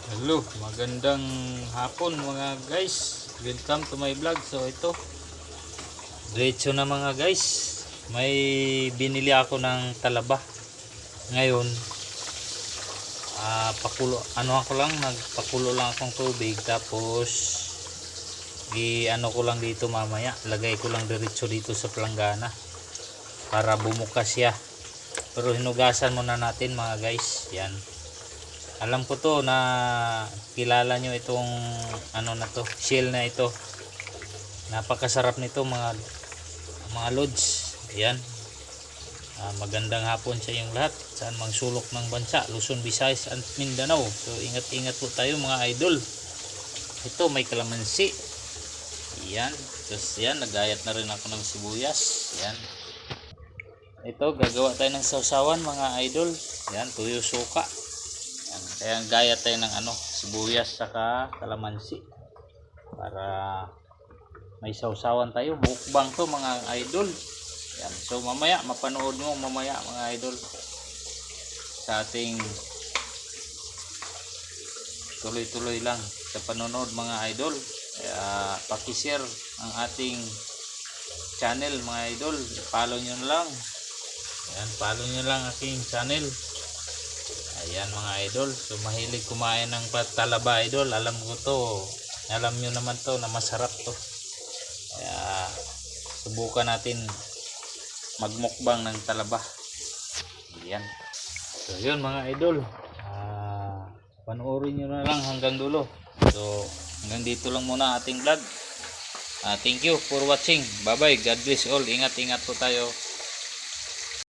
Hello, magandang hapon mga guys. Welcome to my vlog. So ito, diretso na mga guys. May binili ako ng talaba. Ngayon, nagpakulo lang akong tubig, tapos ko lang dito mamaya. Lagay ko lang diretso dito sa planggana para bumukas siya. Pero hinugasan muna natin mga guys. Yan. Alam ko to na kilala nyo itong shell na ito. Napakasarap nito mga lods. Ayan. Magandang hapon sa inyong lahat. Saan mang sulok ng bansa, Luzon, Visayas at Mindanao. So ingat-ingat po tayo mga idol. Ito may kalamansi. Ayan. Tapos yan, nagayat na rin ako ng sibuyas. Ayan. Ito, gagawa tayo ng sausawan mga idol. Ayan, tuyo suka. Kaya gaya tayo ng sibuyas saka kalamansi para may sausawan tayo. Mukbang to mga idol. Yan. So mamaya mapanood mo mamaya mga idol sa ating tuloy-tuloy lang sa panonood mga idol. Kaya paki-share ang ating channel mga idol. Follow nyo na lang. Yan, follow nyo lang aking channel. Ayan mga idol, so mahilig kumain ng talaba idol. Alam ko to, alam nyo naman to na masarap to. Kaya subukan natin magmukbang ng talaba. Ayan. So yun mga idol, panoorin nyo na lang hanggang dulo. So hanggang dito lang muna ating vlog. Thank you for watching. Bye bye, God bless all. Ingat-ingat po tayo.